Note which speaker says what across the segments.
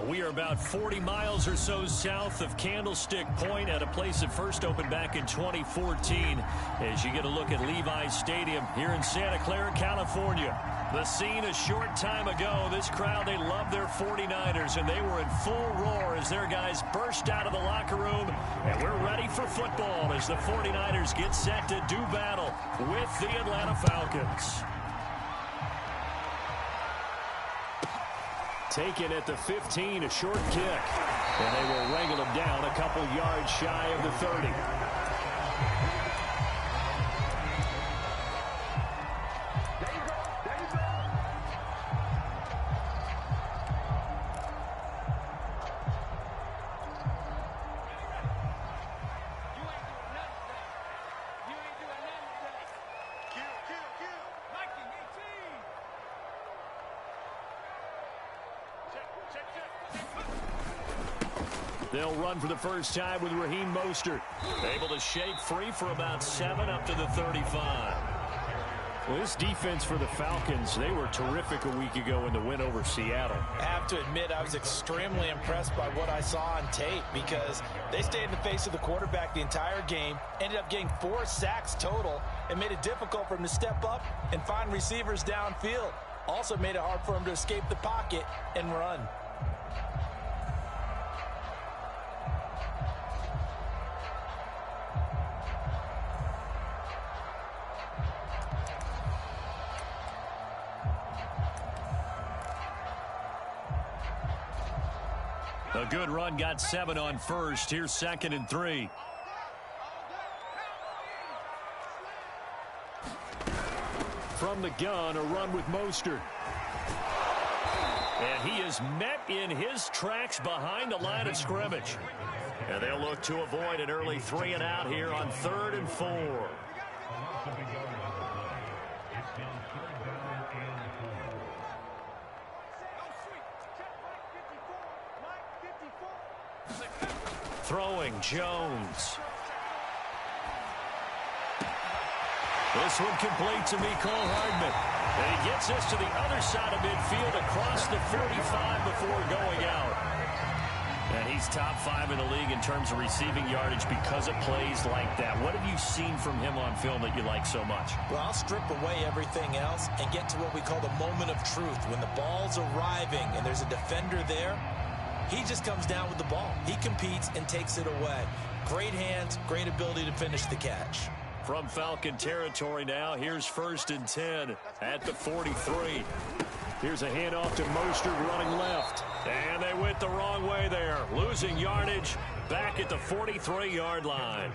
Speaker 1: We are about 40 miles or so south of Candlestick Point at a place that first opened back in 2014 as you get a look at Levi's Stadium here in Santa Clara, California. The scene a short time ago, this crowd, they love their 49ers, and they were in full roar as their guys burst out of the locker room, and we're ready for football as the 49ers get set to do battle with the Atlanta Falcons. Taken at the 15, a short kick. And they will wrangle him down a couple yards shy of the 30. They'll run for the first time with Raheem Mostert. Able to shake free for about 7 up to the 35. Well, this defense for the Falcons, they were terrific a week ago in the win over Seattle.
Speaker 2: I have to admit, I was extremely impressed by what I saw on tape because they stayed in the face of the quarterback the entire game, ended up getting 4 sacks total, and made it difficult for him to step up and find receivers downfield. Also made it hard for him to escape the pocket and run.
Speaker 1: A good run, got 7 on first. Here's 2nd and 3. From the gun, a run with Mostert. And he is met in his tracks behind the line of scrimmage. And they'll look to avoid an early 3 and out here on 3rd and 4. Throwing Jones. This one complete to Mecole Hardman. And he gets this to the other side of midfield across the 45 before going out. And he's top 5 in the league in terms of receiving yardage because of plays like that. What have you seen from him on film that you like so much?
Speaker 2: Well, I'll strip away everything else and get to what we call the moment of truth. When the ball's arriving and there's a defender there, he just comes down with the ball. He competes and takes it away. Great hands, great ability to finish the catch.
Speaker 1: From Falcon territory now, here's 1st and 10 at the 43. Here's a handoff to Mostert running left. And they went the wrong way there. Losing yardage back at the 43-yard line.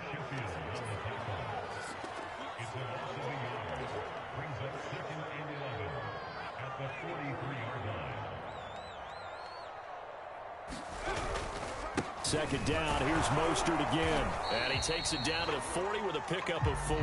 Speaker 1: Second down, here's Mostert again. And he takes it down to the 40 with a pickup of 4.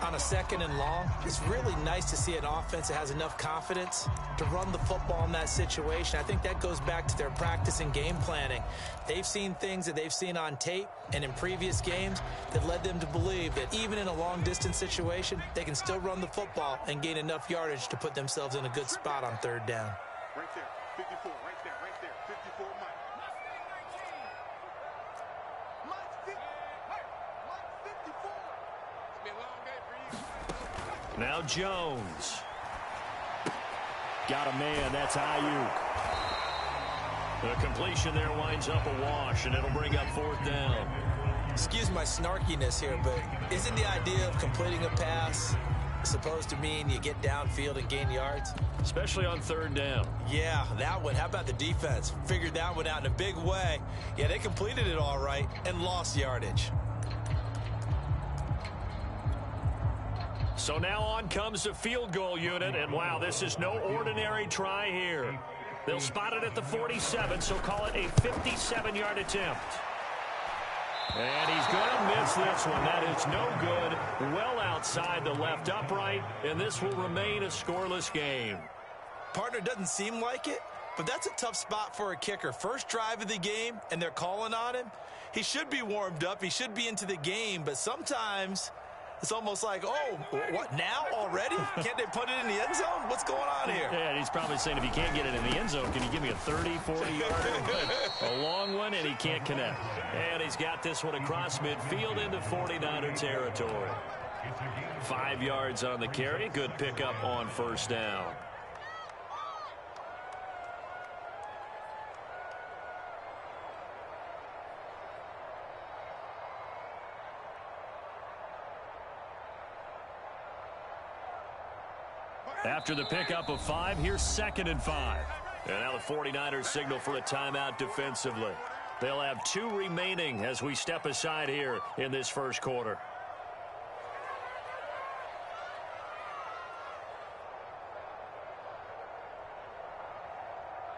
Speaker 2: On a 2nd and long, it's really nice to see an offense that has enough confidence to run the football in that situation. I think that goes back to their practice and game planning. They've seen things that they've seen on tape and in previous games that led them to believe that even in a long-distance situation, they can still run the football and gain enough yardage to put themselves in a good spot on 3rd down.
Speaker 3: Right there, 54, right there, 54, Mike.
Speaker 1: Now Jones. Got a man. That's Ayuk. The completion there winds up a wash, and it'll bring up 4th down.
Speaker 2: Excuse my snarkiness here, but isn't the idea of completing a pass supposed to mean you get downfield and gain yards?
Speaker 1: Especially on 3rd down.
Speaker 2: Yeah, that one. How about the defense? Figured that one out in a big way. Yeah, they completed it all right and lost yardage.
Speaker 1: So now on comes the field goal unit, and wow, this is no ordinary try here. They'll spot it at the 47, so call it a 57-yard attempt. And he's going to miss this one. That is no good. Well outside the left upright, and this will remain a scoreless game.
Speaker 2: Partner, doesn't seem like it, but that's a tough spot for a kicker. First drive of the game, and they're calling on him. He should be warmed up. He should be into the game, but sometimes It's almost like, oh, what, now already? Can't they put it in the end zone? What's going on here?
Speaker 1: Yeah, and he's probably saying, if you can't get it in the end zone, can you give me a 30, 40-yarder? A long one, and he can't connect. And he's got this one across midfield into 49er territory. 5 yards on the carry. Good pickup on first down. After the pickup of 5, here's 2nd and 5. And now the 49ers signal for a timeout defensively. They'll have 2 remaining as we step aside here in this first quarter.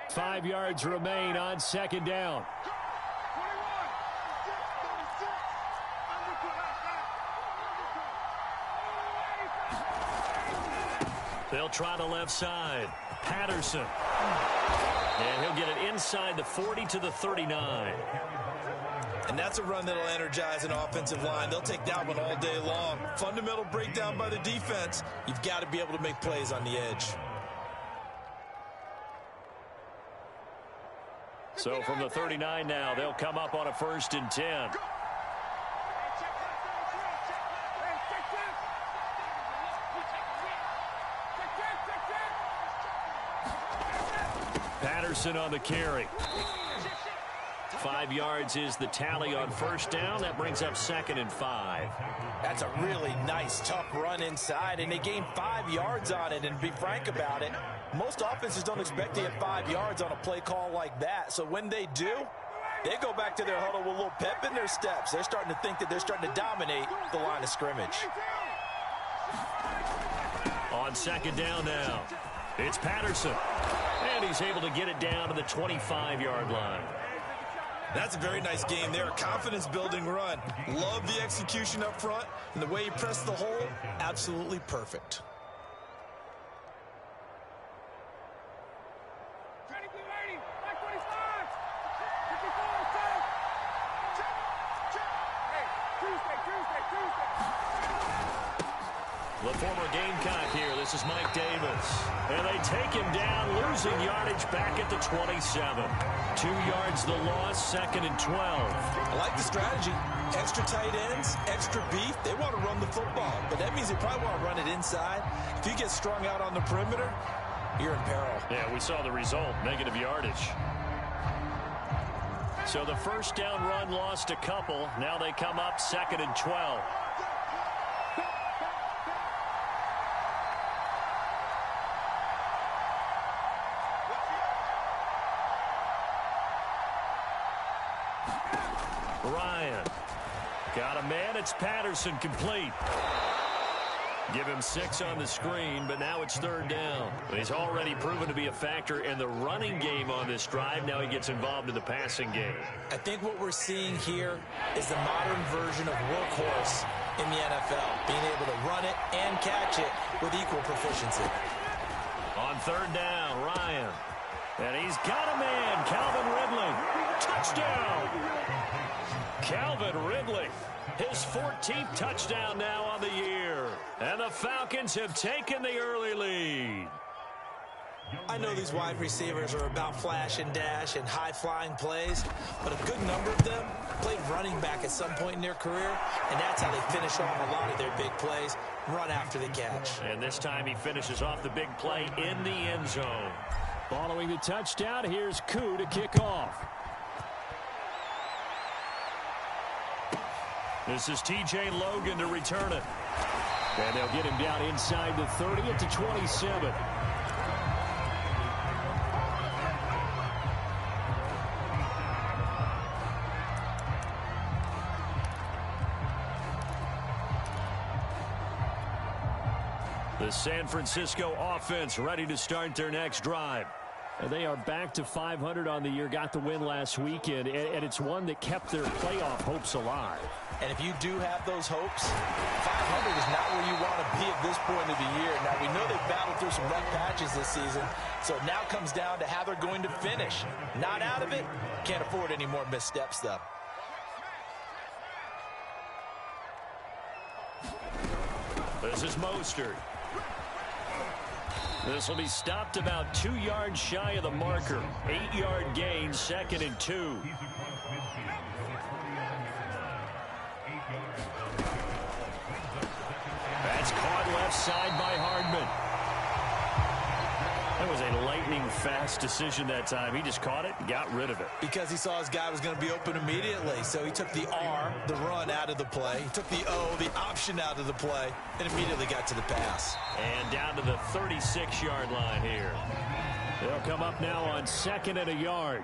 Speaker 1: Five yards remain on 2nd down. They'll try the left side. Patterson. And he'll get it inside the 40 to the 39.
Speaker 2: And that's a run that'll energize an offensive line. They'll take that one all day long. Fundamental breakdown by the defense. You've got to be able to make plays on the edge.
Speaker 1: So from the 39 now, they'll come up on a 1st and 10. Patterson on the carry. 5 yards is the tally on first down. That brings up 2nd and 5.
Speaker 2: That's a really nice, tough run inside, and they gained 5 yards on it. And to be frank about it, most offenses don't expect to get 5 yards on a play call like that. So when they do, they go back to their huddle with a little pep in their steps. They're starting to think that they're starting to dominate the line of scrimmage.
Speaker 1: On 2nd down now, it's Patterson. And he's able to get it down to the 25-yard line.
Speaker 2: That's a very nice game there. A confidence-building run. Love the execution up front. And the way he pressed the hole, absolutely perfect.
Speaker 1: The former Gamecock here. This is Mike Davis. And they take him down, losing yardage back at the 27. 2 yards the loss, 2nd and 12.
Speaker 2: I like the strategy. Extra tight ends, extra beef. They want to run the football, but that means they probably want to run it inside. If you get strung out on the perimeter, you're in peril.
Speaker 1: Yeah, we saw the result, negative yardage. So the first down run lost a couple. Now they come up 2nd and 12. Ryan. Got a man. It's Patterson, complete. Give him 6 on the screen, but now it's 3rd down. He's already proven to be a factor in the running game on this drive. Now he gets involved in the passing game.
Speaker 2: I think what we're seeing here is the modern version of workhorse in the NFL, being able to run it and catch it with equal proficiency.
Speaker 1: On 3rd down, Ryan. And he's got a man, Calvin Ridley. Touchdown! Calvin Ridley, his 14th touchdown now on the year. And the Falcons have taken the early lead.
Speaker 2: I know these wide receivers are about flash and dash and high-flying plays, but a good number of them played running back at some point in their career, and that's how they finish off a lot of their big plays, run after the catch.
Speaker 1: And this time he finishes off the big play in the end zone. Following the touchdown, here's Koo to kick off. This is T.J. Logan to return it. And they'll get him down inside the 30 at the 27. The San Francisco offense ready to start their next drive. And they are back to 500 on the year, got the win last weekend, and it's one that kept their playoff hopes alive.
Speaker 2: And if you do have those hopes, 500 is not where you want to be at this point of the year. Now, we know they've battled through some rough patches this season, so it now comes down to how they're going to finish. Not out of it, can't afford any more missteps, though.
Speaker 1: This is Mostert. This will be stopped about 2 yards shy of the marker. 8-yard gain, 2nd and 2. That's caught left side by Hardman. That was a lightning-fast decision that time. He just caught it and got rid of it.
Speaker 2: Because he saw his guy was going to be open immediately. So he took the R, the run, out of the play. He took the O, the option, out of the play, and immediately got to the pass.
Speaker 1: And down to the 36-yard line here. They'll come up now on 2nd and a yard.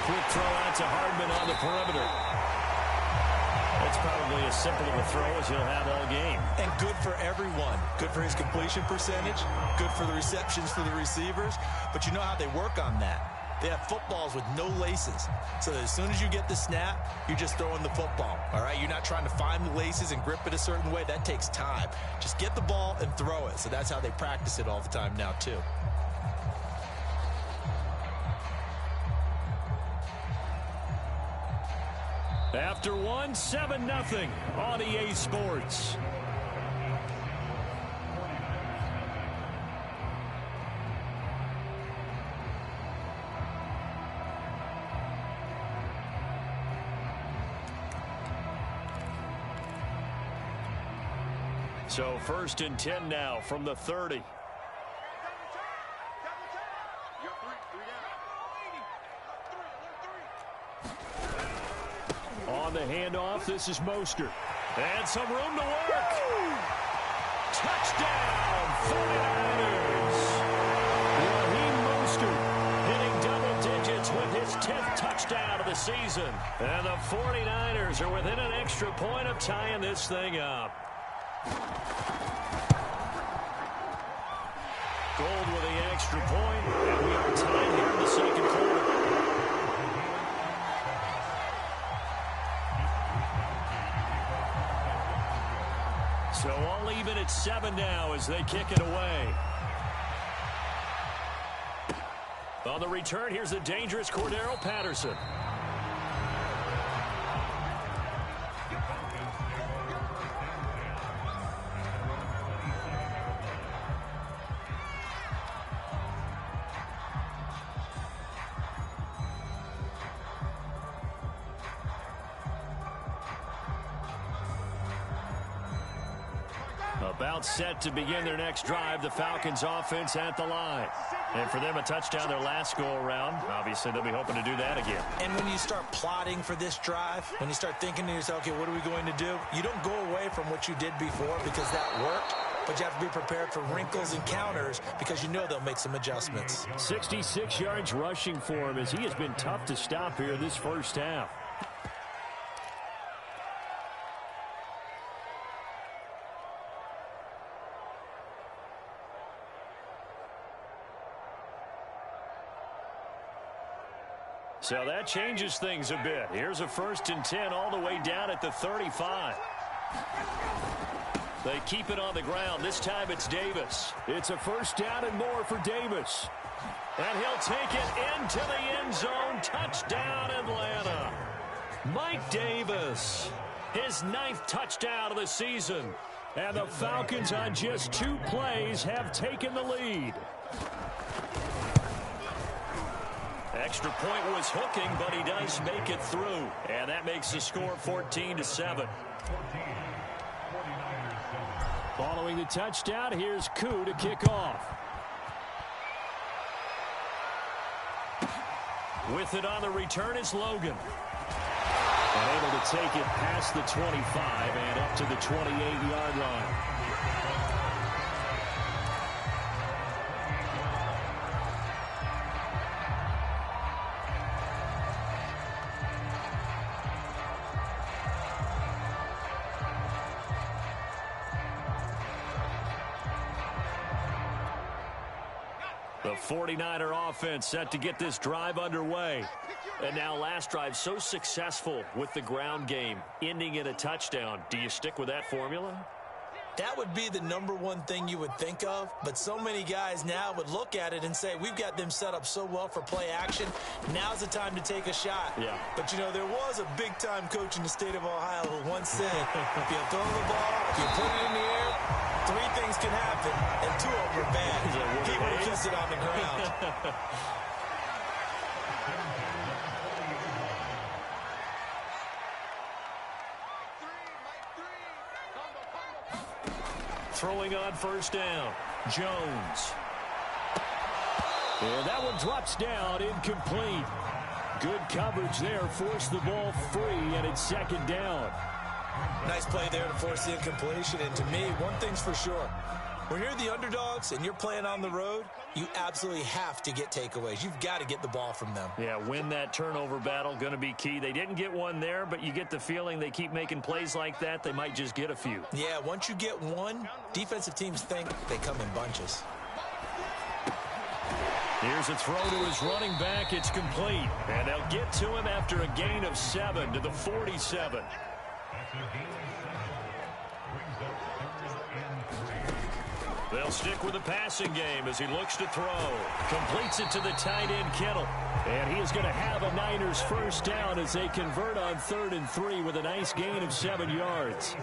Speaker 1: Quick throw out to Hardman on the perimeter. That's probably as simple of a throw as he'll have all game.
Speaker 2: And good for everyone. Good for his completion percentage. Good for the receptions for the receivers. But you know how they work on that. They have footballs with no laces. So that as soon as you get the snap, you're just throwing the football. All right? You're not trying to find the laces and grip it a certain way. That takes time. Just get the ball and throw it. So that's how they practice it all the time now, too.
Speaker 1: After one, 7-0 on EA Sports. So 1st and 10 now from the 30. On the handoff, this is Mostert. And some room to work. Touchdown, 49ers. Raheem Mostert hitting double digits with his 10th touchdown of the season. And the 49ers are within an extra point of tying this thing up. Gold with the extra point, and we are tied here in the 2nd quarter. So all even at 7 now as they kick it away. On the return, here's the dangerous Cordero Patterson. About set to begin their next drive, the Falcons offense at the line. And for them, a touchdown their last go-around. Obviously, they'll be hoping to do that again.
Speaker 2: And when you start plotting for this drive, when you start thinking to yourself, okay, what are we going to do? You don't go away from what you did before because that worked, but you have to be prepared for wrinkles and counters because you know they'll make some adjustments.
Speaker 1: 66 yards rushing for him as he has been tough to stop here this first half. So that changes things a bit. Here's a 1st and 10 all the way down at the 35. They keep it on the ground. This time it's Davis. It's a 1st down and more for Davis. And he'll take it into the end zone. Touchdown, Atlanta. Mike Davis, his 9th touchdown of the season. And the Falcons on just 2 plays have taken the lead. Extra point was hooking, but he does make it through. And that makes the score 14-7. Following the touchdown, here's Koo to kick off. With it on the return is Logan. And able to take it past the 25 and up to the 28-yard line. The 49er offense set to get this drive underway. And now last drive so successful with the ground game, ending in a touchdown. Do you stick with that formula?
Speaker 2: That would be the number one thing you would think of, but so many guys now would look at it and say, we've got them set up so well for play action. Now's the time to take a shot.
Speaker 1: Yeah.
Speaker 2: But, you know, there was a big-time coach in the state of Ohio who once said, if you throw the ball, if you put it in the air, 3 things can happen, and 2 of them are bad. He would have kissed it on the ground.
Speaker 1: Throwing on first down, Jones. And that one drops down, incomplete. Good coverage there, forced the ball free, and it's second down.
Speaker 2: Nice play there to force the incompletion, and to me, one thing's for sure. When you're the underdogs and you're playing on the road, you absolutely have to get takeaways. You've got to get the ball from them.
Speaker 1: Yeah, win that turnover battle, going to be key. They didn't get one there, but you get the feeling they keep making plays like that, they might just get a few.
Speaker 2: Yeah, once you get one, defensive teams think they come in bunches.
Speaker 1: Here's a throw to his running back. It's complete. And they'll get to him after a gain of 7 to the 47. They'll stick with the passing game as he looks to throw. Completes it to the tight end, Kittle. And he is going to have a Niners first down as they convert on 3rd and 3 with a nice gain of 7 yards.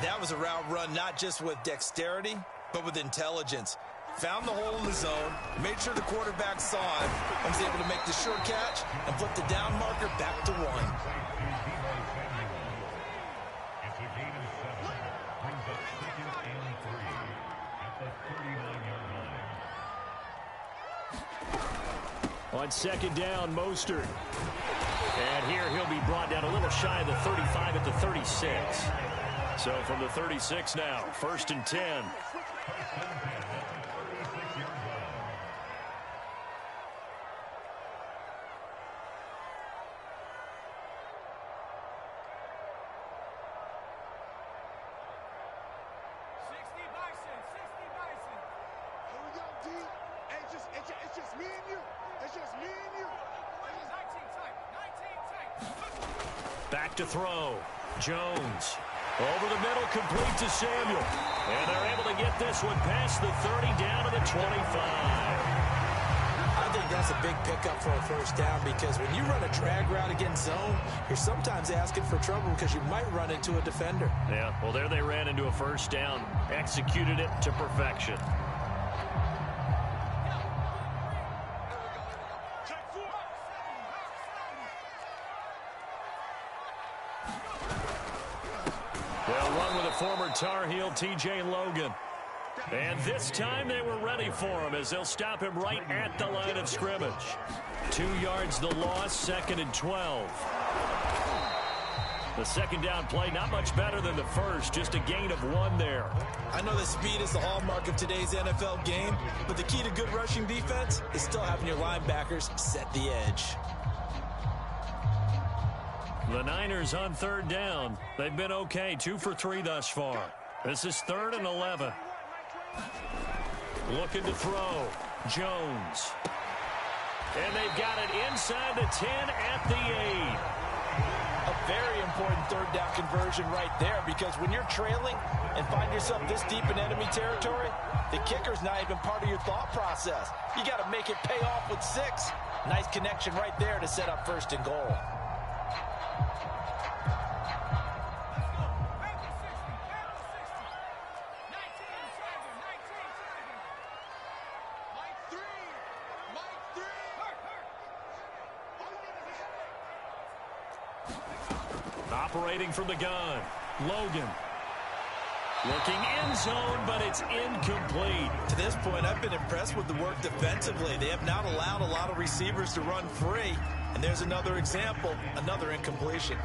Speaker 2: That was a route run not just with dexterity, but with intelligence. Found the hole in the zone, made sure the quarterback saw him, and was able to make the sure catch and flip the down marker back to 1.
Speaker 1: On second down, Mostert. And here he'll be brought down a little shy of the 35 at the 36. So from the 36 now, 1st and 10. Back to throw. Jones. Over the middle, complete to Samuel. And they're able to get this one past the 30 down to the 25.
Speaker 2: I think that's a big pickup for a first down because when you run a drag route against zone, you're sometimes asking for trouble because you might run into a defender.
Speaker 1: Yeah, well, there they ran into a first down. Executed it to perfection. Former Tar Heel T.J. Logan. And this time they were ready for him as they'll stop him right at the line of scrimmage. 2 yards the loss, 2nd and 12. The second down play not much better than the first, just a gain of 1 there.
Speaker 2: I know that speed is the hallmark of today's NFL game, but the key to good rushing defense is still having your linebackers set the edge.
Speaker 1: The Niners on 3rd down. They've been okay, 2 for 3 thus far. This is 3rd and 11. Looking to throw. Jones. And they've got it inside the 10 at the 8.
Speaker 2: A very important 3rd down conversion right there because when you're trailing and find yourself this deep in enemy territory, the kicker's not even part of your thought process. You got to make it pay off with 6. Nice connection right there to set up 1st and goal.
Speaker 1: Operating from the gun, Logan. Looking end zone, but it's incomplete.
Speaker 2: To this point, I've been impressed with the work defensively. They have not allowed a lot of receivers to run free. And there's another example, another incompletion.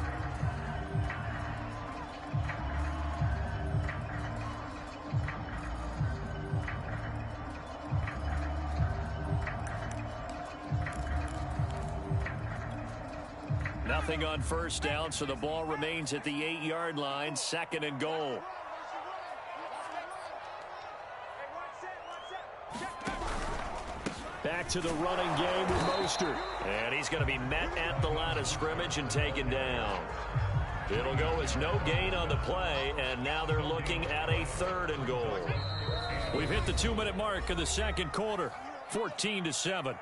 Speaker 1: Nothing on first down, so the ball remains at the 8-yard line, 2nd and goal. back to the running game with Mostert. And he's going to be met at the line of scrimmage and taken down. It'll go as no gain on the play, and now they're looking at a 3rd and goal. We've hit the 2-minute mark of the second quarter, 14-7.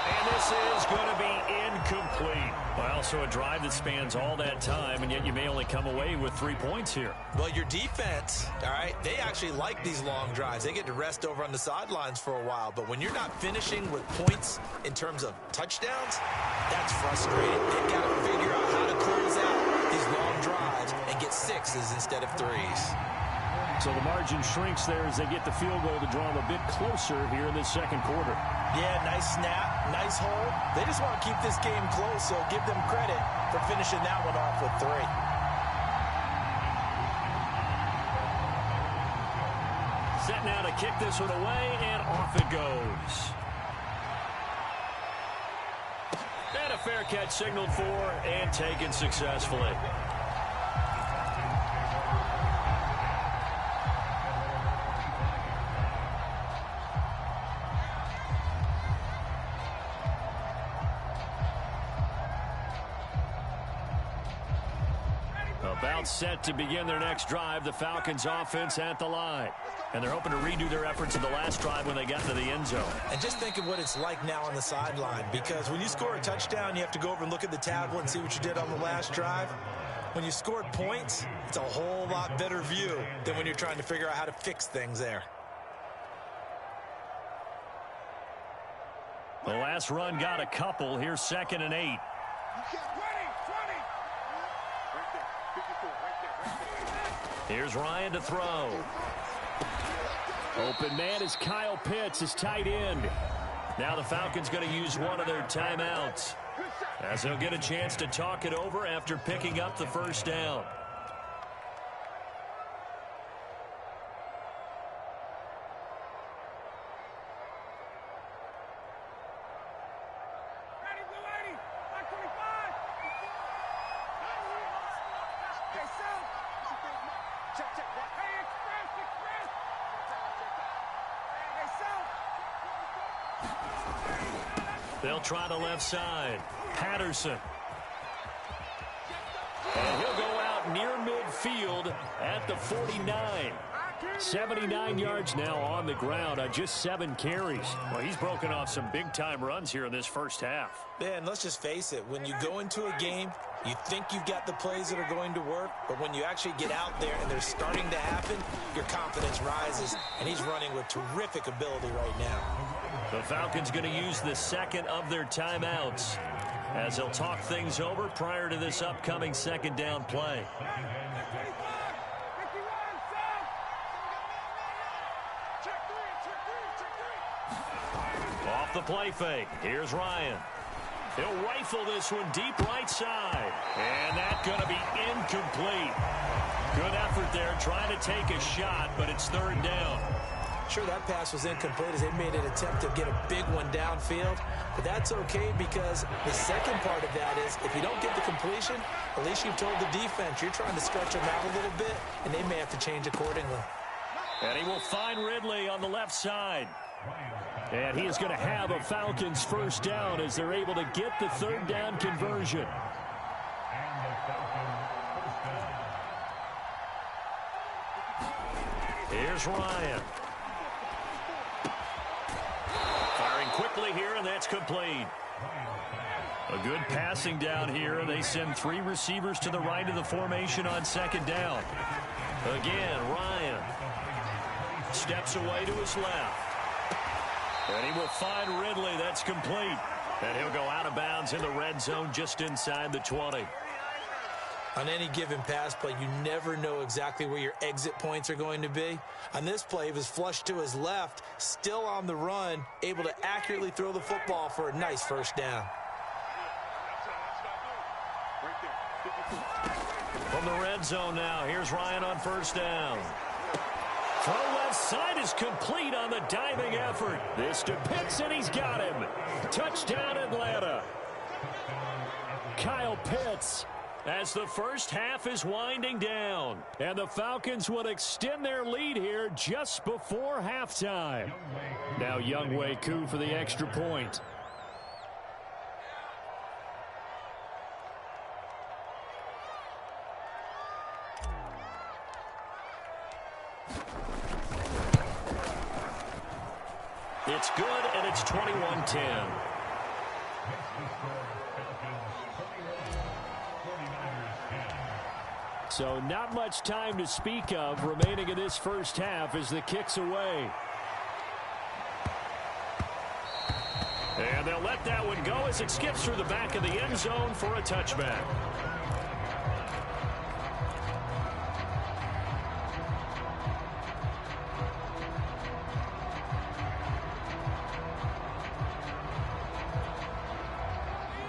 Speaker 1: And this is going to be incomplete. Well, so a drive that spans all that time, and yet you may only come away with 3 points here.
Speaker 2: Well, your defense, all right, they actually like these long drives. They get to rest over on the sidelines for a while. But when you're not finishing with points in terms of touchdowns, that's frustrating. They've got to figure out how to close out these long drives and get 6s instead of 3s.
Speaker 1: So the margin shrinks there as they get the field goal to draw them a bit closer here in this second quarter.
Speaker 2: Yeah, nice snap, nice hold. They just want to keep this game close, so give them credit for finishing that one off with 3.
Speaker 1: Set now to kick this one away, and off it goes. And a fair catch signaled for and taken successfully. About set to begin their next drive, the Falcons offense at the line. And they're hoping to redo their efforts of the last drive when they got to the end zone.
Speaker 2: And just think of what it's like now on the sideline, because when you score a touchdown, you have to go over and look at the tablet and see what you did on the last drive. When you scored points, it's a whole lot better view than when you're trying to figure out how to fix things there.
Speaker 1: The last run got a couple. Here's 2nd and 8. Here's Ryan to throw. Open man is Kyle Pitts, his tight end. Now the Falcons going to use one of their timeouts, as they'll get a chance to talk it over after picking up the first down. They'll try the left side. Patterson. And he'll go out near midfield at the 49. 79 yards now on the ground on just 7 carries. Well, he's broken off some big-time runs here in this first half.
Speaker 2: Yeah, and let's just face it. When you go into a game, you think you've got the plays that are going to work, but when you actually get out there and they're starting to happen, your confidence rises, and he's running with terrific ability right now.
Speaker 1: The Falcons going to use the second of their timeouts as they'll talk things over prior to this upcoming second down play. Off the play fake. Here's Ryan. He'll rifle this one deep right side. And that's going to be incomplete. Good effort there trying to take a shot, but it's 3rd down.
Speaker 2: Sure, that pass was incomplete as they made an attempt to get a big one downfield. But that's okay, because the second part of that is if you don't get the completion, at least you've told the defense you're trying to stretch them out a little bit, and they may have to change accordingly.
Speaker 1: And he will find Ridley on the left side. And he is going to have a Falcons first down as they're able to get the 3rd down conversion. Here's Ryan. Firing quickly here, and that's complete. A good passing down here. They send 3 receivers to the right of the formation on 2nd down. Again, Ryan steps away to his left. And he will find Ridley. That's complete. And he'll go out of bounds in the red zone just inside the 20.
Speaker 2: On any given pass play, you never know exactly where your exit points are going to be. On this play, he was flushed to his left, still on the run, able to accurately throw the football for a nice first down.
Speaker 1: From the red zone now, here's Ryan on first down. Throw left side is complete on the diving effort. This to Pitts, and he's got him. Touchdown, Atlanta. Kyle Pitts, as the first half is winding down. And the Falcons will extend their lead here just before halftime. Now Younghoe Koo for the extra point. It's good, and it's 21-10. So not much time to speak of remaining in this first half as the kick's away. And they'll let that one go as it skips through the back of the end zone for a touchback.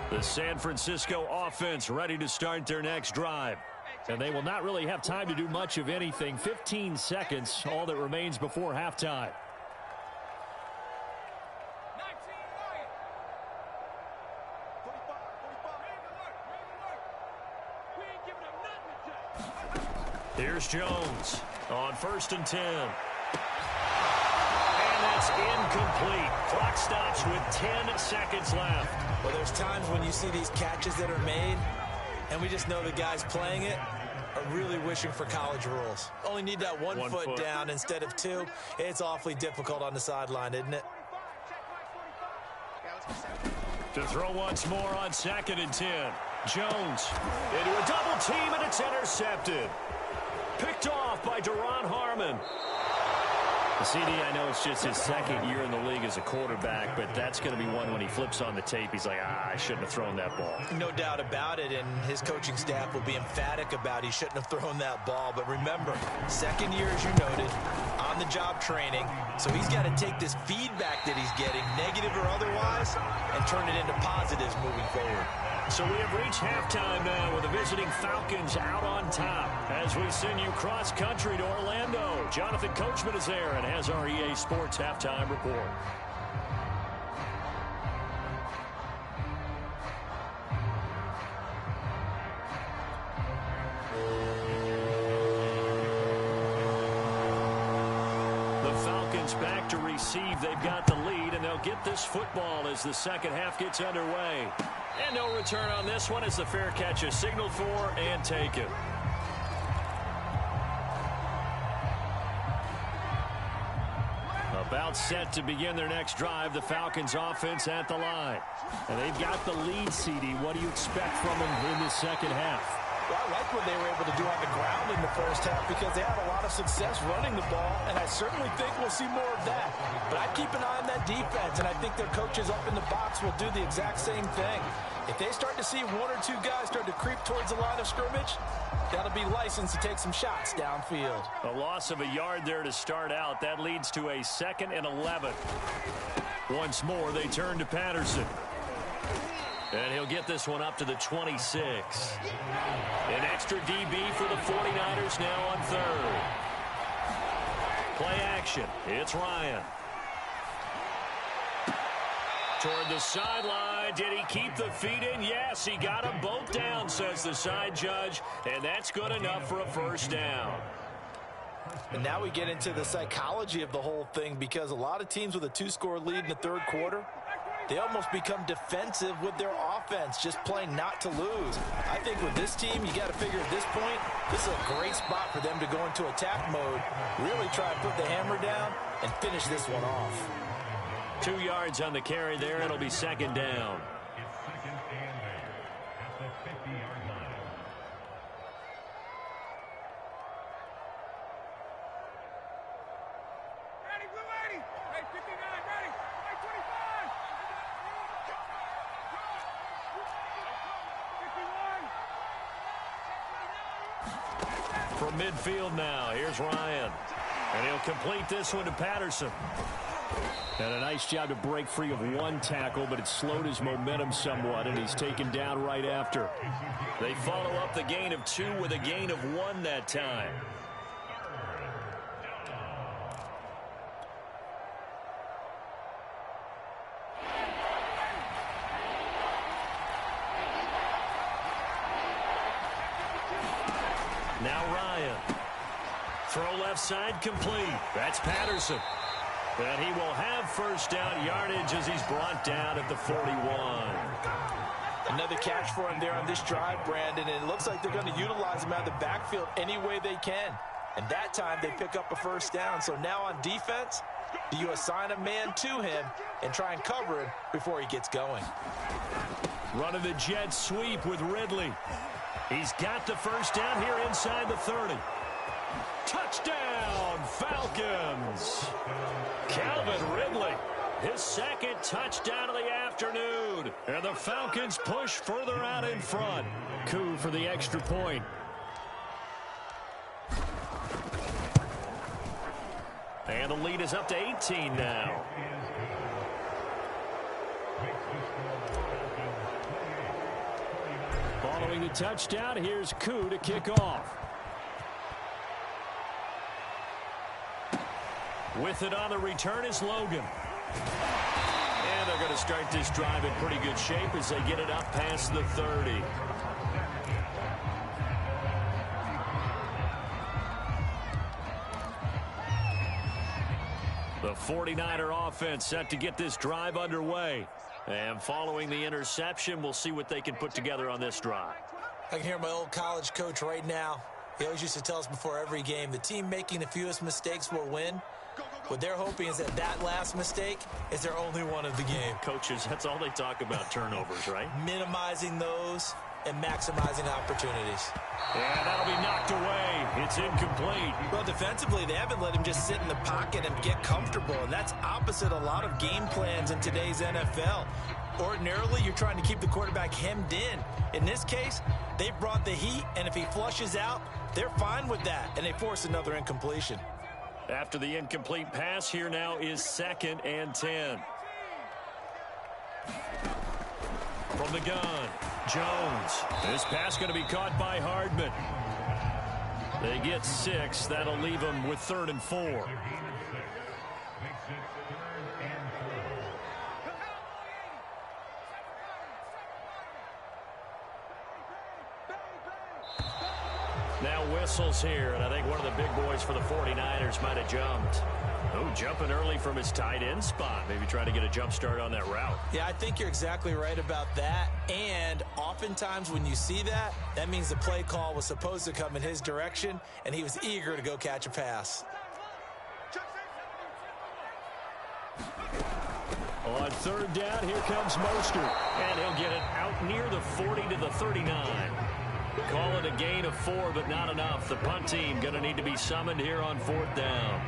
Speaker 1: The San Francisco offense ready to start their next drive. And they will not really have time to do much of anything. 15 seconds, all that remains before halftime. Here's Jones on 1st and 10. And that's incomplete. Clock stops with 10 seconds left.
Speaker 2: Well, there's times when you see these catches that are made, and we just know the guys playing it are really wishing for college rules. Only need that one foot down instead of two. It's awfully difficult on the sideline, isn't it?
Speaker 1: To throw once more on 2nd and 10. Jones into a double team, and it's intercepted. Picked off by Deron Harmon. The CD, I know it's just his second year in the league as a quarterback, but that's going to be one when he flips on the tape. He's like, I shouldn't have thrown that ball.
Speaker 2: No doubt about it, and his coaching staff will be emphatic about he shouldn't have thrown that ball. But remember, second year, as you noted, on-the-job training. So he's got to take this feedback that he's getting, negative or otherwise, and turn it into positives moving forward.
Speaker 1: So we have reached halftime now with the visiting Falcons out on top. As we send you cross-country to Orlando, Jonathan Coachman is there and has our EA Sports halftime report. The Falcons back to receive. They've got the lead, and they'll get this football as the second half gets underway. And no return on this one as the fair catch is signaled for and taken. About set to begin their next drive, the Falcons offense at the line. And they've got the lead, CD. What do you expect from them in the second half?
Speaker 4: Well, I like what they were able to do on the ground in the first half because they had a lot of success running the ball, and I certainly think we'll see more of that. But I'd keep an eye on that defense, and I think their coaches up in the box will do the exact same thing. If they start to see one or two guys start to creep towards the line of scrimmage, that'll be licensed to take some shots downfield.
Speaker 1: A loss of a yard there to start out. That leads to a 2nd and 11. Once more, they turn to Patterson. And he'll get this one up to the 26. An extra DB for the 49ers now on 3rd. Play action. It's Ryan. Toward the sideline. Did he keep the feet in? Yes, he got them both down, says the side judge. And that's good enough for a first down.
Speaker 4: And now we get into the psychology of the whole thing because a lot of teams with a 2-score lead in the third quarter, they almost become defensive with their offense, just playing not to lose. I think with this team, you got to figure at this point, this is a great spot for them to go into attack mode, really try to put the hammer down and finish this one off.
Speaker 1: 2 yards on the carry there. It'll be 2nd down. From midfield now, here's Ryan. And he'll complete this one to Patterson. And a nice job to break free of one tackle, but it slowed his momentum somewhat, and he's taken down right after. They follow up the gain of 2 with a gain of 1 that time. Now Ryan. Throw left side complete. That's Patterson. And he will have first down yardage as he's brought down at the 41.
Speaker 4: Another catch for him there on this drive, Brandon, and it looks like they're going to utilize him out of the backfield any way they can. And that time they pick up a first down. So now on defense, do you assign a man to him and try and cover him before he gets going?
Speaker 1: Running the jet sweep with Ridley. He's got the first down here inside the 30. Touchdown, Falcons. Calvin Ridley, his second touchdown of the afternoon. And the Falcons push further out in front. Coup for the extra point. And the lead is up to 18 now. Following the touchdown, here's Coup to kick off. With it on the return is Logan. And they're going to start this drive in pretty good shape as they get it up past the 30. The 49er offense set to get this drive underway. And following the interception, we'll see what they can put together on this drive.
Speaker 2: I can hear my old college coach right now. He always used to tell us before every game, the team making the fewest mistakes will win. What they're hoping is that that last mistake is their only one of the game.
Speaker 1: Coaches, that's all they talk about, turnovers, right?
Speaker 2: Minimizing those and maximizing opportunities.
Speaker 1: And that'll be knocked away. It's incomplete.
Speaker 4: Well, defensively, they haven't let him just sit in the pocket and get comfortable, and that's opposite a lot of game plans in today's NFL. Ordinarily, you're trying to keep the quarterback hemmed in. In this case, they've brought the heat, and if he flushes out, they're fine with that, and they force another incompletion.
Speaker 1: After the incomplete pass, here now is 2nd and 10. From the gun, Jones. This pass going to be caught by Hardman. They get 6. That'll leave them with 3rd and 4. Now whistles here, and I think one of the big boys for the 49ers might have jumped. Oh, jumping early from his tight end spot. Maybe trying to get a jump start on that route.
Speaker 2: Yeah, I think you're exactly right about that. And oftentimes when you see that, that means the play call was supposed to come in his direction, and he was eager to go catch a pass.
Speaker 1: On 3rd down, here comes Mostert. And he'll get it out near the 40 to the 39. Call it a gain of 4, but not enough. The punt team going to need to be summoned here on 4th down.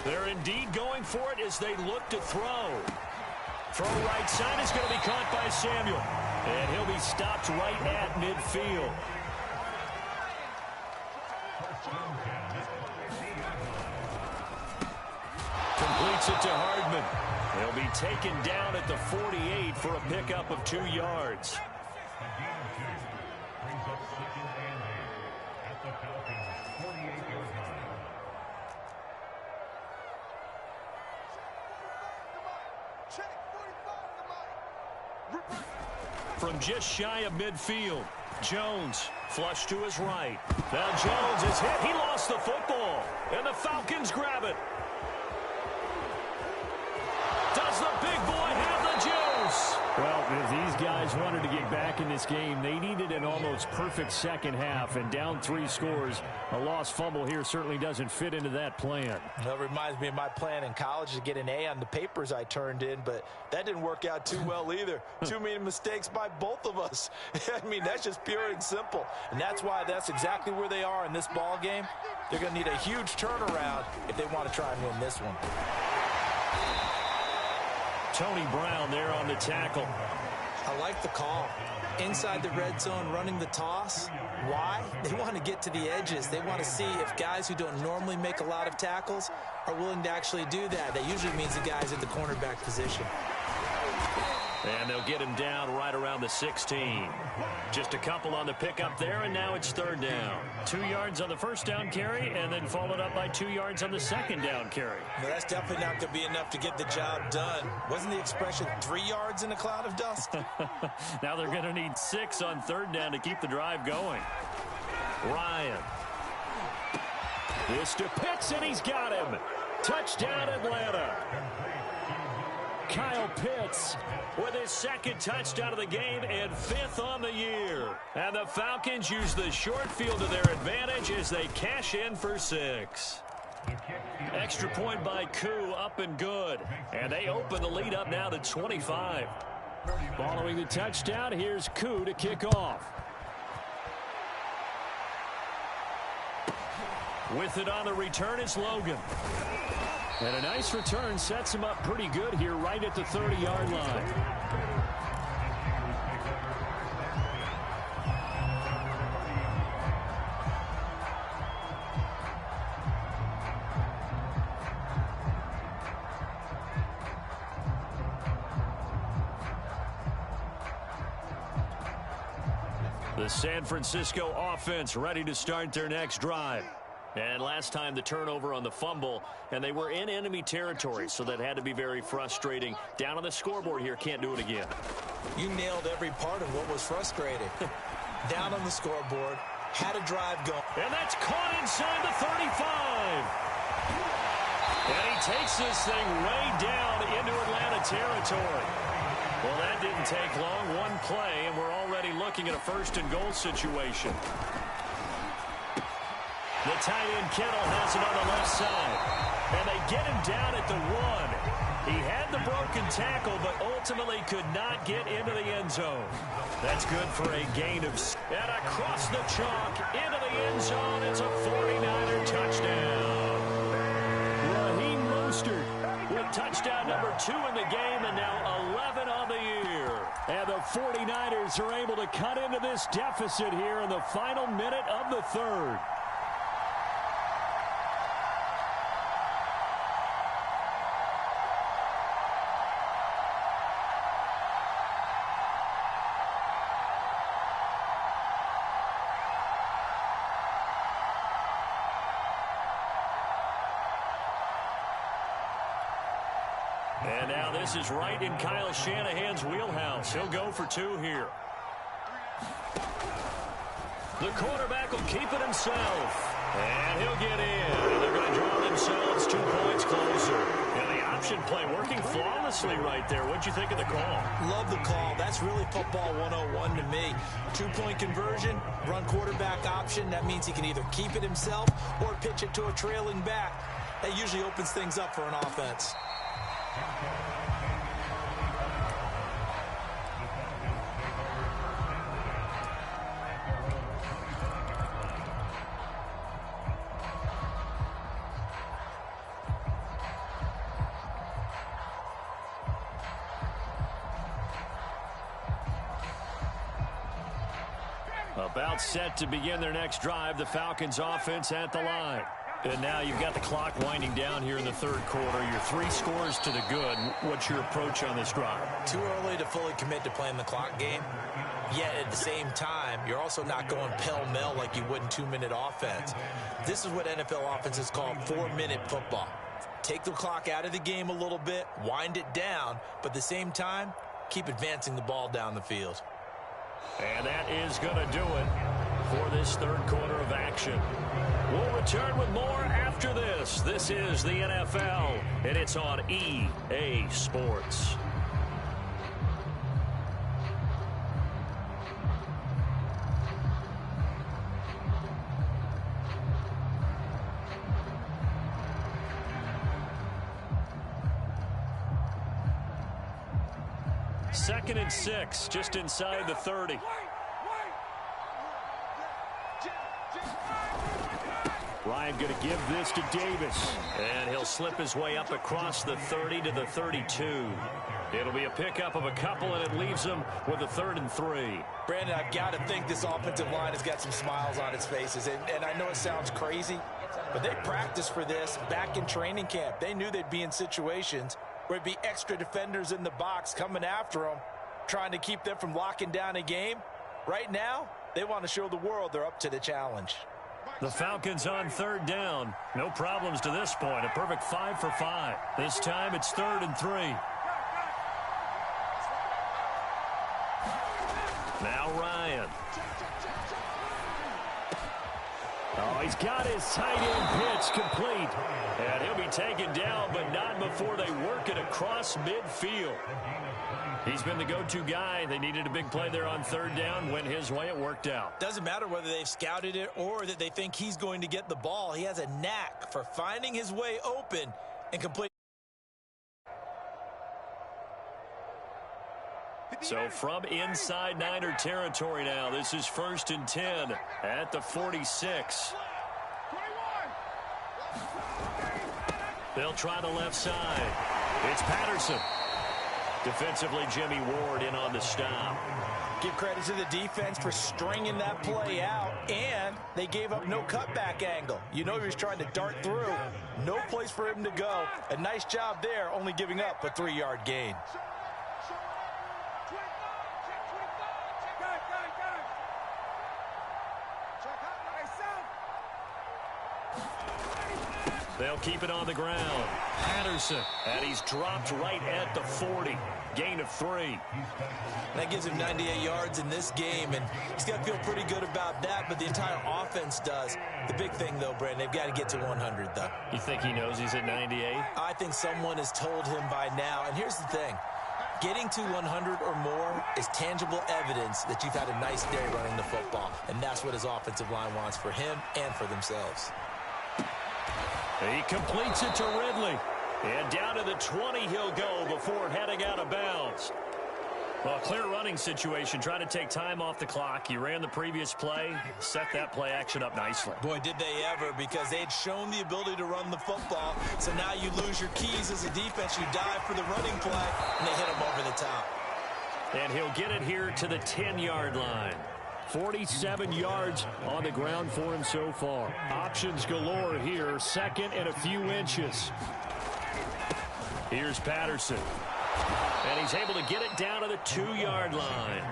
Speaker 1: They're indeed going for it as they look to throw. Throw right side is going to be caught by Samuel. And he'll be stopped right at midfield. Completes it to Hardman. He'll be taken down at the 48 for a pickup of 2 yards. From just shy of midfield, Jones flush to his right. Now Jones is hit. He lost the football, and the Falcons grab it. Does the big boy have the juice? If these guys wanted to get back in this game, they needed an almost perfect second half, and down 3 scores. A lost fumble here certainly doesn't fit into that plan.
Speaker 4: That reminds me of my plan in college to get an A on the papers I turned in, but that didn't work out too well either. Too many mistakes by both of us. I mean, that's just pure and simple. And that's why that's exactly where they are in this ball game. They're going to need a huge turnaround if they want to try and win this one.
Speaker 1: Tony Brown there on the tackle.
Speaker 2: I like the call. Inside the red zone, running the toss. Why? They want to get to the edges. They want to see if guys who don't normally make a lot of tackles are willing to actually do that. That usually means the guys at the cornerback position.
Speaker 1: And they'll get him down right around the 16. Just a couple on the pickup there, and now it's 3rd down. 2 yards on the first down carry, and then followed up by 2 yards on the second down carry.
Speaker 2: Well, that's definitely not going to be enough to get the job done. Wasn't the expression 3 yards in a cloud of dust?
Speaker 1: Now they're going to need 6 on 3rd down to keep the drive going. Ryan. This to Pitts, and he's got him. Touchdown, Atlanta. Kyle Pitts with his 2nd touchdown of the game and 5th on the year. And the Falcons use the short field to their advantage as they cash in for 6. Extra point by Koo, up and good. And they open the lead up now to 25. Following the touchdown, here's Koo to kick off. With it on the return, it's Logan. And a nice return sets him up pretty good here right at the 30-yard line. The San Francisco offense ready to start their next drive. And last time the turnover on the fumble, and they were in enemy territory, so that had to be very frustrating. Down on the scoreboard here, can't do it again.
Speaker 2: You nailed every part of what was frustrating. Down on the scoreboard, had a drive going.
Speaker 1: And that's caught inside the 35. And he takes this thing way down into Atlanta territory. Well, that didn't take long. One play, and we're already looking at a 1st and goal situation. The tight end Kittle has it on the left side. And they get him down at the 1. He had the broken tackle, but ultimately could not get into the end zone. That's good for a gain of... And across the chalk, into the end zone, it's a 49er touchdown. Raheem Mostert with touchdown number 2 in the game, and now 11 on the year. And the 49ers are able to cut into this deficit here in the final minute of the 3rd. And now this is right in Kyle Shanahan's wheelhouse. He'll go for 2 here. The quarterback will keep it himself. And he'll get in. And they're going to draw themselves 2 points closer. And the option play working flawlessly right there. What'd you think of the call?
Speaker 2: Love the call. That's really football 101 to me. 2-point conversion, run quarterback option. That means he can either keep it himself or pitch it to a trailing back. That usually opens things up for an offense.
Speaker 1: About set to begin their next drive, the Falcons offense at the line. And now you've got the clock winding down here in the 3rd quarter. You're 3 scores to the good. What's your approach on this drive?
Speaker 2: Too early to fully commit to playing the clock game. Yet at the same time, you're also not going pell-mell like you would in 2-minute offense. This is what NFL offenses call 4-minute football. Take the clock out of the game a little bit, wind it down, but at the same time, keep advancing the ball down the field.
Speaker 1: And that is going to do it for this 3rd quarter of action. We'll return with more after this. This is the NFL, and it's on EA Sports. 2nd and 6, just inside the 30. Ryan going to give this to Davis. And he'll slip his way up across the 30 to the 32. It'll be a pickup of a couple, and it leaves him with a 3rd and 3.
Speaker 4: Brandon, I've got to think this offensive line has got some smiles on its faces. And I know it sounds crazy, but they practiced for this back in training camp. They knew they'd be in situations where it'd be extra defenders in the box coming after them, trying to keep them from locking down a game. Right now, they want to show the world they're up to the challenge.
Speaker 1: The Falcons on 3rd down. No problems to this point. A perfect 5 for 5. This time it's 3rd and 3. Now Ryan. Oh, he's got his tight end pitch complete. And he'll be taken down, but not before they work it across midfield. He's been the go-to guy. They needed a big play there on 3rd down. Went his way. It worked out.
Speaker 2: Doesn't matter whether they've scouted it or that they think he's going to get the ball. He has a knack for finding his way open and complete.
Speaker 1: So from inside Niner territory now, this is 1st and 10 at the 46. They'll try the left side. It's Patterson. Defensively, Jimmy Ward in on the stop.
Speaker 2: Give credit to the defense for stringing that play out, and they gave up no cutback angle. You know he was trying to dart through. No place for him to go. A nice job there, only giving up a 3-yard gain.
Speaker 1: They'll keep it on the ground. Patterson, and he's dropped right at the 40. Gain of 3.
Speaker 2: That gives him 98 yards in this game, and he's got to feel pretty good about that, but the entire offense does. The big thing, though, Brandon, they've got to get to 100, though.
Speaker 1: You think he knows he's at 98?
Speaker 2: I think someone has told him by now, and here's the thing. Getting to 100 or more is tangible evidence that you've had a nice day running the football, and that's what his offensive line wants for him and for themselves.
Speaker 1: He completes it to Ridley. And down to the 20 he'll go before heading out of bounds. Well, a clear running situation. Trying to take time off the clock. He ran the previous play. Set that play action up nicely.
Speaker 2: Boy, did they ever, because they had shown the ability to run the football. So now you lose your keys as a defense. You dive for the running play, and they hit him over the top.
Speaker 1: And he'll get it here to the 10-yard line. 47 yards on the ground for him so far. Options galore here. 2nd and a few inches. Here's Patterson. And he's able to get it down to the 2-yard line.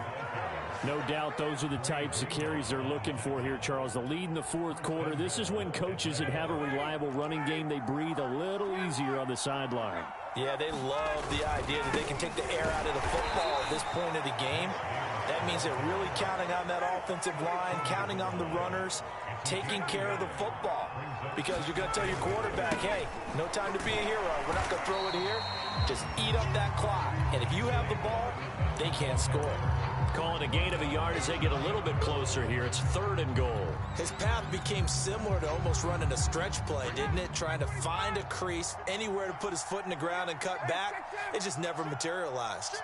Speaker 1: No doubt those are the types of carries they're looking for here, Charles. The lead in the 4th quarter. This is when coaches that have a reliable running game, they breathe a little easier on the sideline.
Speaker 2: Yeah, they love the idea that they can take the air out of the football at this point of the game. That means they're really counting on that offensive line, counting on the runners, taking care of the football. Because you're going to tell your quarterback, hey, no time to be a hero. We're not going to throw it here. Just eat up that clock. And if you have the ball, they can't score.
Speaker 1: Calling a gain of a yard as they get a little bit closer here. It's 3rd and goal.
Speaker 2: His path became similar to almost running a stretch play, didn't it? Trying to find a crease, anywhere to put his foot in the ground and cut back. It just never materialized.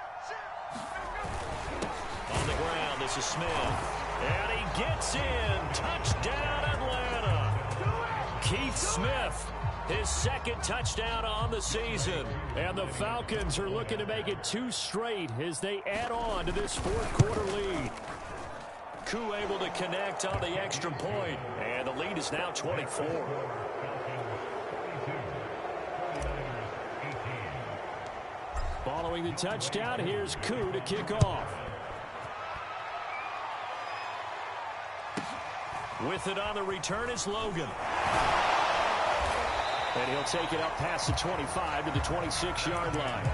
Speaker 1: On the ground, this is Smith. And he gets in. Touchdown, Atlanta. Keith Smith, his 2nd touchdown on the season. And the Falcons are looking to make it 2 straight as they add on to this 4th quarter lead. Koo able to connect on the extra point. And the lead is now 24. Following the touchdown, here's Koo to kick off. With it on the return is Logan. And he'll take it up past the 25 to the 26-yard line.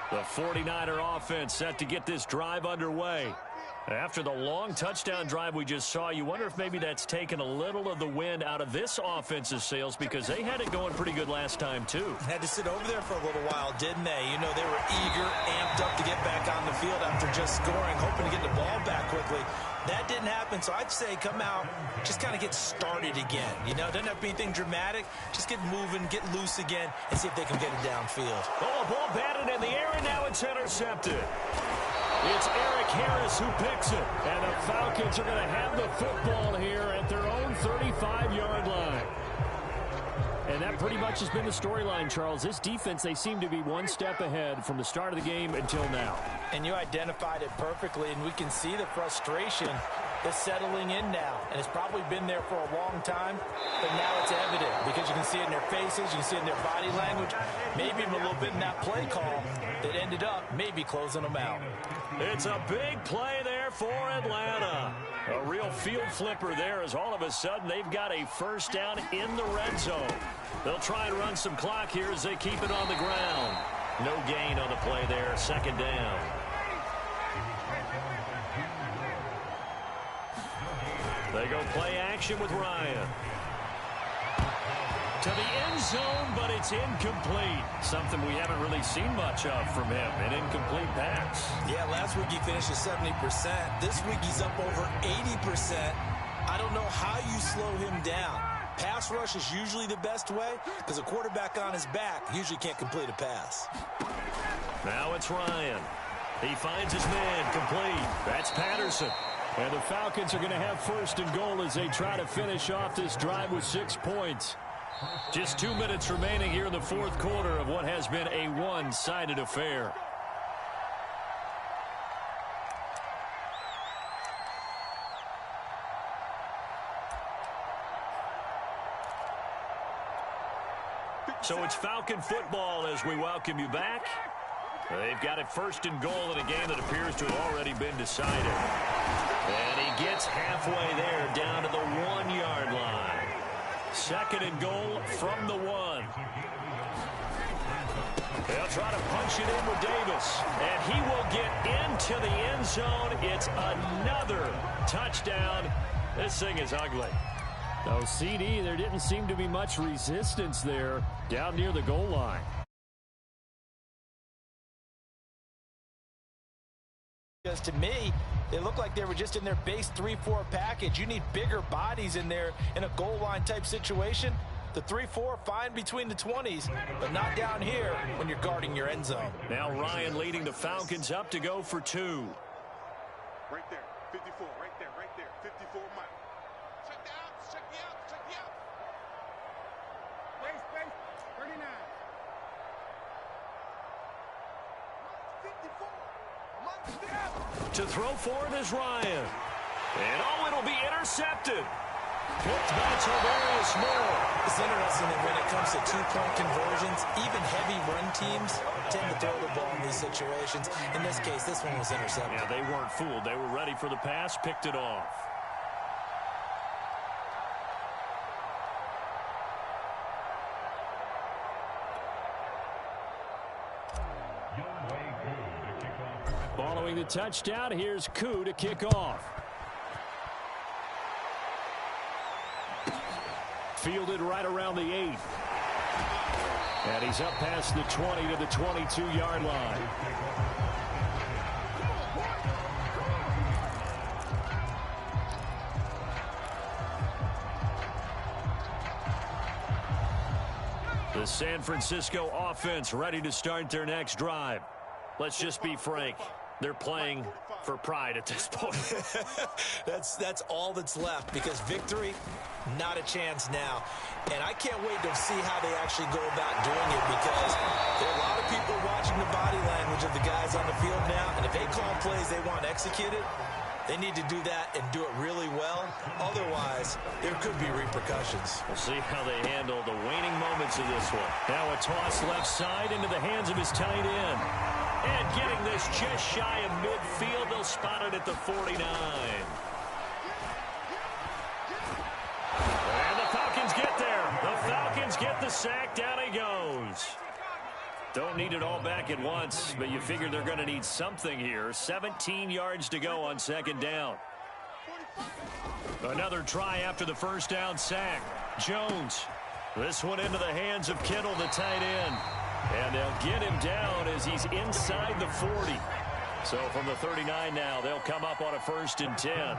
Speaker 1: The 49er offense set to get this drive underway. After the long touchdown drive we just saw, you wonder if maybe that's taken a little of the wind out of this offense's sails because they had it going pretty good last time, too.
Speaker 2: Had to sit over there for a little while, didn't they? You know, they were eager, amped up to get back on the field after just scoring, hoping to get the ball back quickly. That didn't happen, so I'd say come out, just kind of get started again. You know, doesn't have to be anything dramatic. Just get moving, get loose again, and see if they can get it downfield.
Speaker 1: Oh, ball batted in the air, and now it's intercepted. It's Eric Harris who picks it, and the Falcons are going to have the football here at their own 35-yard line. And that pretty much has been the storyline, Charles. This defense, they seem to be one step ahead from the start of the game until now.
Speaker 4: And you identified it perfectly, and we can see the frustration is settling in now. And it's probably been there for a long time, but now it's evident because you can see it in their faces, you can see it in their body language, maybe even a little bit in that play call that ended up maybe closing them out.
Speaker 1: It's a big play there for Atlanta. A real field flipper there as all of a sudden they've got a first down in the red zone. They'll try and run some clock here as they keep it on the ground. No gain on the play there, second down. They go play action with Ryan. To the end zone, but it's incomplete. Something we haven't really seen much of from him, an incomplete pass.
Speaker 2: Yeah, last week he finished at 70%. This week he's up over 80%. I don't know how you slow him down. Pass rush is usually the best way because a quarterback on his back usually can't complete a pass.
Speaker 1: Now it's Ryan. He finds his man complete. That's Patterson. And the Falcons are going to have first and goal as they try to finish off this drive with 6 points. Just 2 minutes remaining here in the fourth quarter of what has been a one-sided affair. So it's Falcon football as we welcome you back. They've got it first and goal in a game that appears to have already been decided. And he gets halfway there down to the 1-yard line. Second and goal from the 1. They'll try to punch it in with Davis. And he will get into the end zone. It's another touchdown. This thing is ugly. Oh, CD, there didn't seem to be much resistance there down near the goal line.
Speaker 4: Because to me, they look like they were just in their base 3-4 package. You need bigger bodies in there in a goal line type situation. The 3-4, fine between the 20s, but not down here when you're guarding your end zone.
Speaker 1: Now Ryan leading the Falcons up to go for 2.
Speaker 3: Right there, 54, right there, 54 Mike. Check the out, check the out, check the out. Space, 39. 54.
Speaker 1: To throw forward is Ryan. And oh, it'll be intercepted. Picked by Tavarius Moore.
Speaker 2: It's interesting that when it comes to two-point conversions, even heavy run teams tend to throw the ball in these situations. In this case, this one was intercepted.
Speaker 1: Yeah, they weren't fooled. They were ready for the pass, picked it off. Following the touchdown, here's Koo to kick off. Fielded right around the 8. And he's up past the 20 to the 22-yard line. The San Francisco offense ready to start their next drive. Let's just be frank. They're playing for pride at this point.
Speaker 2: That's all that's left because victory, not a chance now. And I can't wait to see how they actually go about doing it because there are a lot of people watching the body language of the guys on the field now. And if they call plays they want executed, they need to do that and do it really well. Otherwise, there could be repercussions.
Speaker 1: We'll see how they handle the waning moments of this one. Now a toss left side into the hands of his tight end. And getting this just shy of midfield, they'll spot it at the 49. And the Falcons get there. The Falcons get the sack. Down he goes. Don't need it all back at once, but you figure they're going to need something here. 17 yards to go on second down. Another try after the first down sack. Jones. This one into the hands of Kittle, the tight end. And they'll get him down as he's inside the 40. So from the 39 now, they'll come up on a 1st and 10.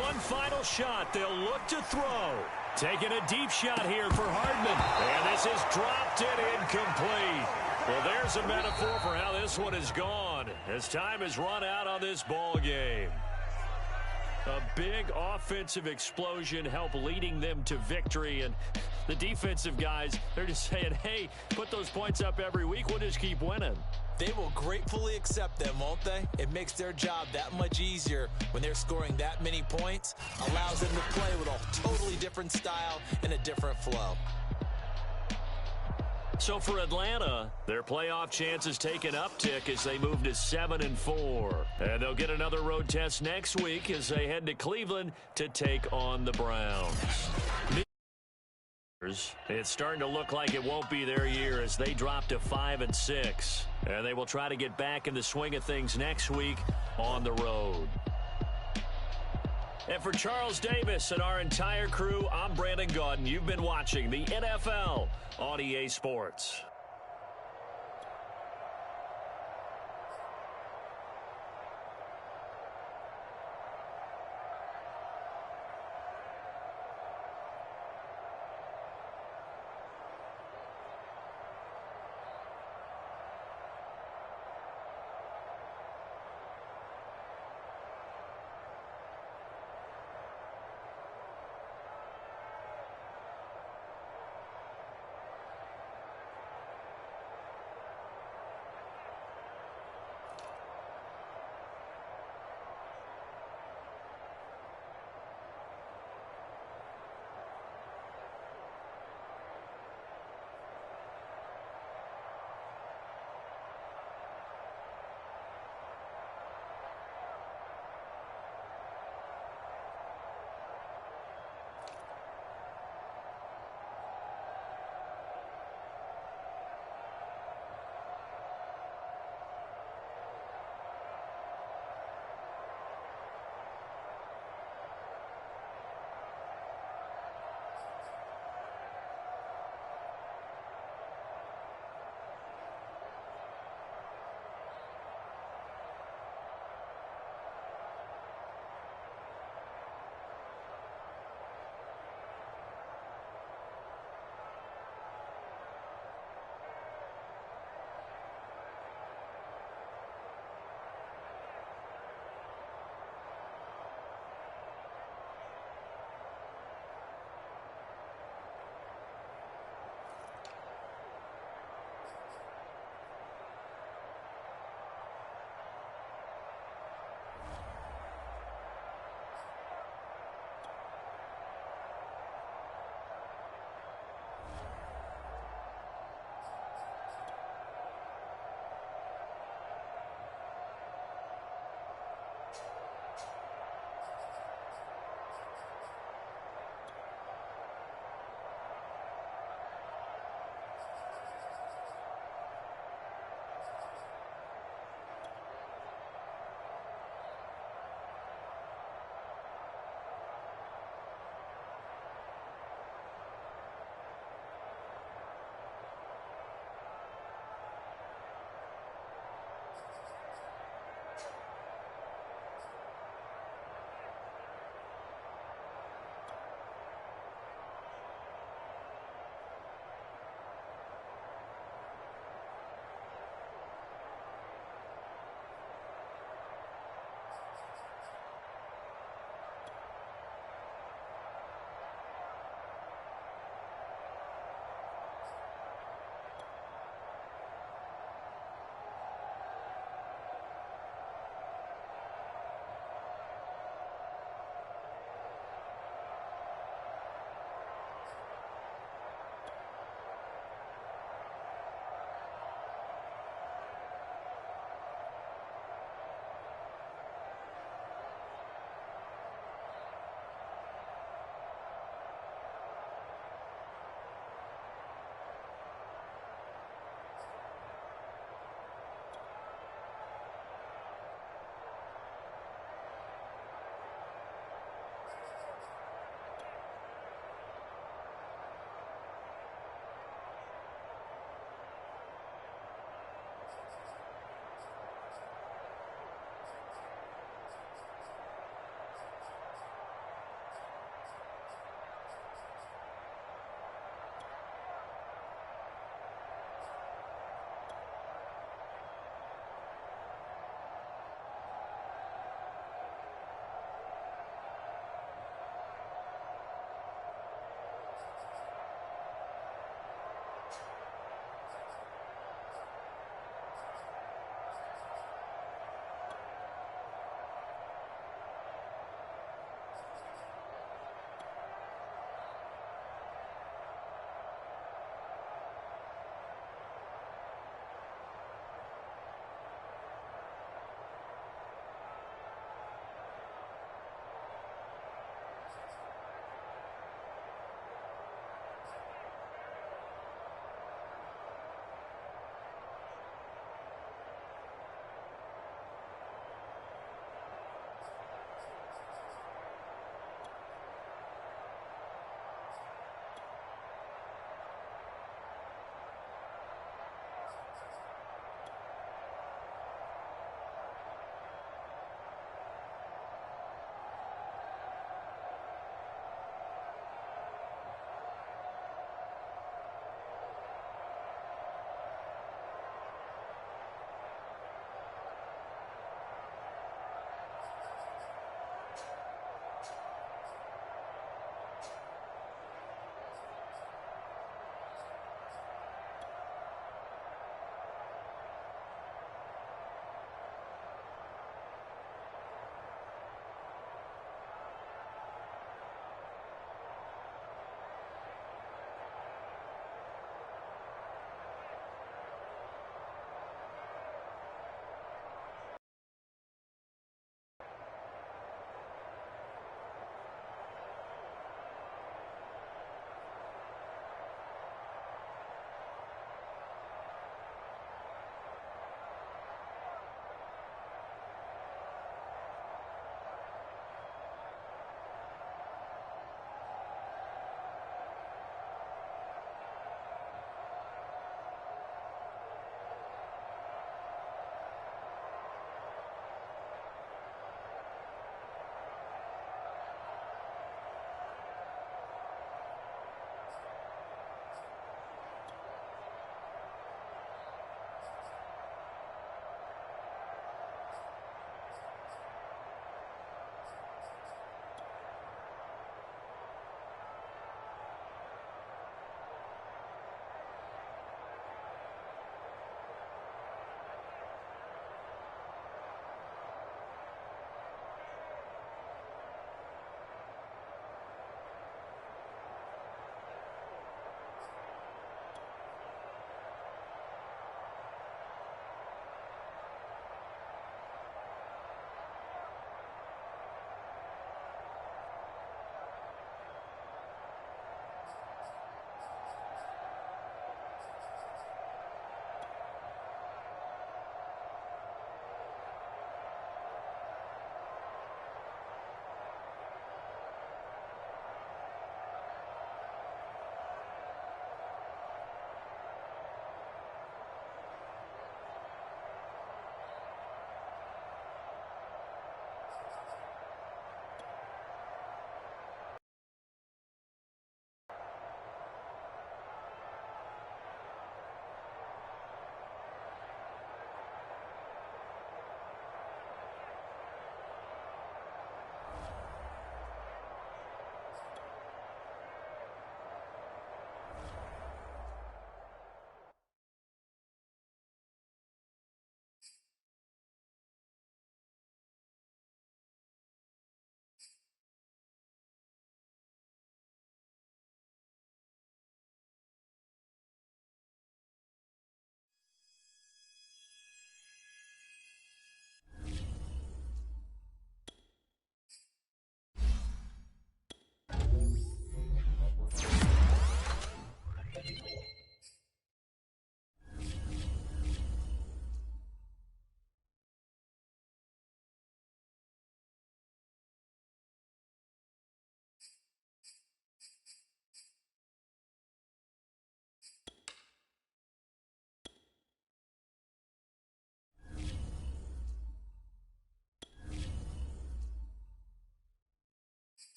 Speaker 1: One final shot. They'll look to throw. Taking a deep shot here for Hardman. And this is dropped and incomplete. Well, there's a metaphor for how this one is gone as time has run out on this ball game. A big offensive explosion helped leading them to victory. And the defensive guys, they're just saying, hey, put those points up every week. We'll just keep winning.
Speaker 2: They will gratefully accept them, won't they? It makes their job that much easier when they're scoring that many points. Allows them to play with a totally different style and a different flow.
Speaker 1: So for Atlanta, their playoff chances take an uptick as they move to 7-4. And they'll get another road test next week as they head to Cleveland to take on the Browns. It's starting to look like it won't be their year as they drop to 5-6. And they will try to get back in the swing of things next week on the road. And for Charles Davis and our entire crew, I'm Brandon Gaudin. You've been watching the NFL on EA Sports.